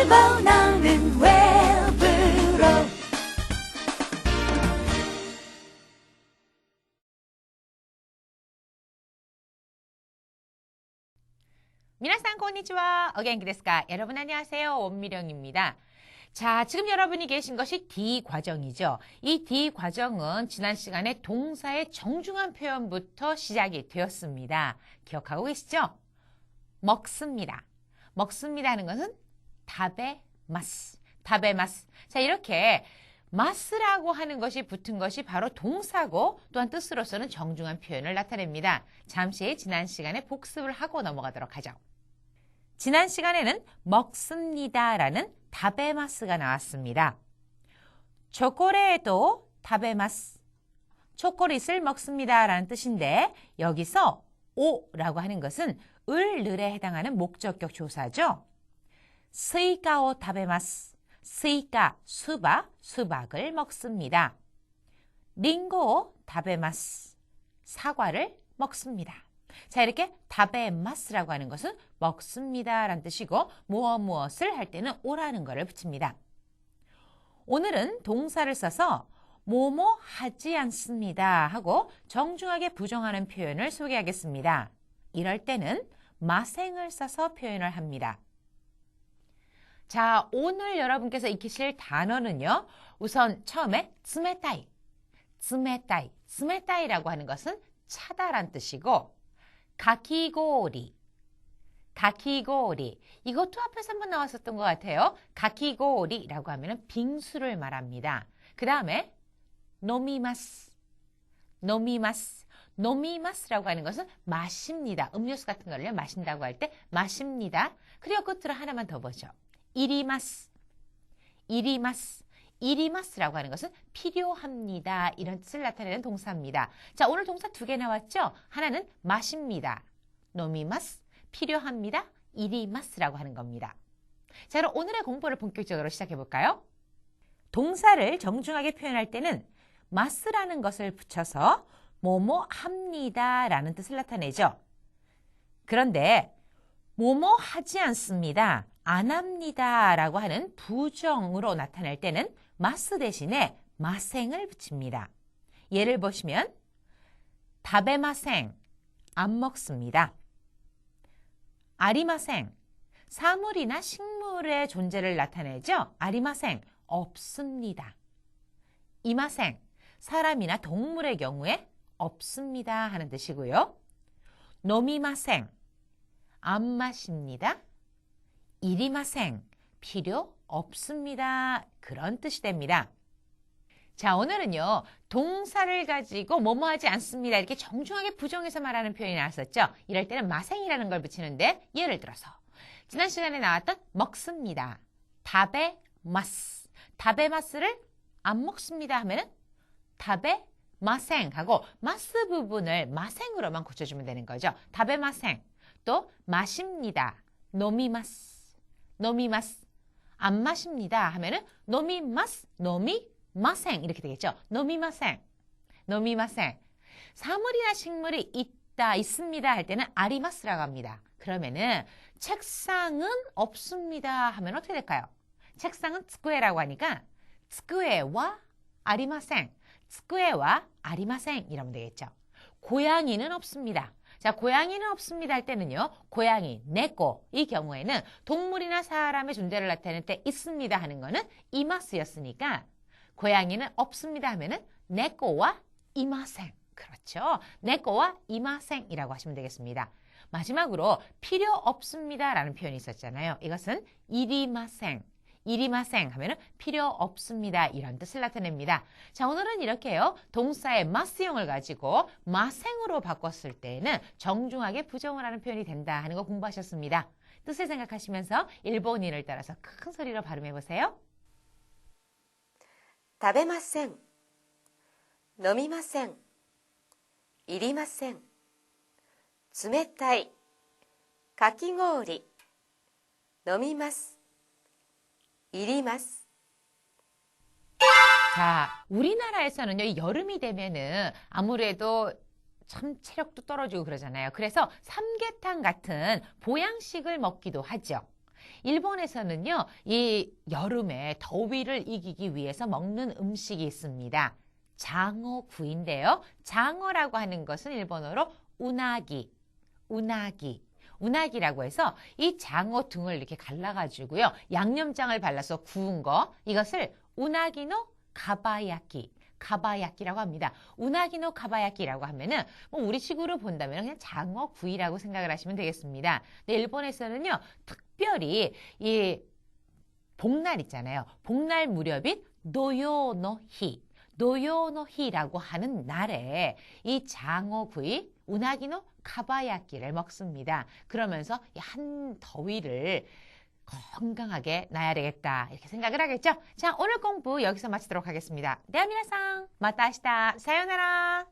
집어넣는 웹으로 미나상 konnichiwa.お元気ですか? 여러분 안녕하세요. 원미령입니다. 자, 지금 여러분이 계신 것이 D 과정이죠. 이 D 과정은 지난 시간에 동사의 정중한 표현부터 시작이 되었습니다. 기억하고 계시죠? 먹습니다. 먹습니다 하는 것은 타베마스. 타베마스. 자, 이렇게 마스라고 하는 것이 붙은 것이 바로 동사고 또한 뜻으로서는 정중한 표현을 나타냅니다. 잠시 지난 시간에 복습을 하고 넘어가도록 하죠. 지난 시간에는 먹습니다라는 타베마스가 나왔습니다. 초콜릿도 타베마스. 초콜릿을 먹습니다라는 뜻인데 여기서 오라고 하는 것은 을을에 해당하는 목적격 조사죠. 스이카오 타베마스. 스이카, 수박을 먹습니다. 링고 타베마스. 사과를 먹습니다. 자, 이렇게 타베마스라고 하는 것은 먹습니다 라는 뜻이고 무엇을 할 때는 오라는 것을 붙입니다. 오늘은 동사를 써서 뭐뭐 하지 않습니다 하고 정중하게 부정하는 표현을 소개하겠습니다. 이럴 때는 마생을 써서 표현을 합니다. 자, 오늘 여러분께서 익히실 단어는요. 우선 처음에 츠메타이. 츠메타이라고 하는 것은 차다란 뜻이고 가키고리. 이것도 앞에서 한번 나왔었던 것 같아요. 가키고리라고 하면 빙수를 말합니다. 그 다음에 노미마스라고 하는 것은 마십니다. 음료수 같은 거를 마신다고 할 때 마십니다. 그리고 끝으로 하나만 더 보죠. 이리마스라고 하는 것은 필요합니다. 이런 뜻을 나타내는 동사입니다. 자, 오늘 동사 2개 나왔죠? 하나는 마십니다. 노미마스, 필요합니다. 이리마스라고 하는 겁니다. 자, 그럼 오늘의 공부를 본격적으로 시작해 볼까요? 동사를 정중하게 표현할 때는 마스라는 것을 붙여서 뭐뭐 합니다 라는 뜻을 나타내죠. 그런데 뭐뭐 하지 않습니다. 안 합니다 라고 하는 부정으로 나타낼 때는 마스 대신에 마생을 붙입니다. 예를 보시면 다베마생, 안 먹습니다. 아리마생, 사물이나 식물의 존재를 나타내죠. 아리마생, 없습니다. 이마생, 사람이나 동물의 경우에 없습니다 하는 뜻이고요. 노미마생, 안 마십니다. 이리마생, 필요 없습니다. 그런 뜻이 됩니다. 자, 오늘은요. 동사를 가지고 뭐뭐 하지 않습니다. 이렇게 정중하게 부정해서 말하는 표현이 나왔었죠. 이럴 때는 마생이라는 걸 붙이는데 예를 들어서 지난 시간에 나왔던 먹습니다. 다베마스를 안 먹습니다 하면은 다베마생 하고 마스 부분을 마생으로만 고쳐주면 되는 거죠. 다베마생. 또 마십니다. 노미마스. 안 마십니다 하면은 노미마생 이렇게 되겠죠. 노미마생. 사물이나 식물이 있습니다 할 때는 아리마스라고 합니다. 그러면은 책상은 없습니다 하면 어떻게 될까요? 책상은 츠쿠에라고 하니까 츠쿠에와 아리마생 이러면 되겠죠. 고양이는 없습니다. 자, 고양이는 없습니다 할 때는요. 고양이, 네꼬 이 경우에는 동물이나 사람의 존재를 나타낼 때 있습니다 하는 거는 이마스였으니까 고양이는 없습니다 하면은 네꼬와 이마생. 그렇죠. 네꼬와 이마생이라고 하시면 되겠습니다. 마지막으로 필요 없습니다 라는 표현이 있었잖아요. 이것은 이리마생 하면은 필요 없습니다. 이런 뜻을 나타냅니다. 자, 오늘은 이렇게요. 동사의 마스형을 가지고 마생으로 바꿨을 때에는 정중하게 부정을 하는 표현이 된다 하는 거 공부하셨습니다. 뜻을 생각하시면서 일본인을 따라서 큰 소리로 발음해 보세요. 食べません飲みませんいりません冷たいかき氷飲みますいります 자, 우리나라에서는요, 여름이 되면은 아무래도 참 체력도 떨어지고 그러잖아요. 그래서 삼계탕 같은 보양식을 먹기도 하죠. 일본에서는요, 이 여름에 더위를 이기기 위해서 먹는 음식이 있습니다. 장어구이인데요. 장어라고 하는 것은 일본어로 우나기라고 해서 이 장어 등을 이렇게 갈라가지고요. 양념장을 발라서 구운 거, 이것을 우나기노 가바야키라고 합니다. 우나기노 가바야키라고 하면은 뭐 우리식으로 본다면 그냥 장어구이라고 생각을 하시면 되겠습니다. 근데 일본에서는요, 특별히 이 복날 있잖아요. 복날 무렵인 노요노히라고 하는 날에 이 장어구이, 우나기노 가바야끼를 먹습니다. 그러면서 이 한 더위를 건강하게 나야 되겠다 이렇게 생각을 하겠죠. 자, 오늘 공부 여기서 마치도록 하겠습니다. 네, 미나상, 마타 아시다. 사요나라.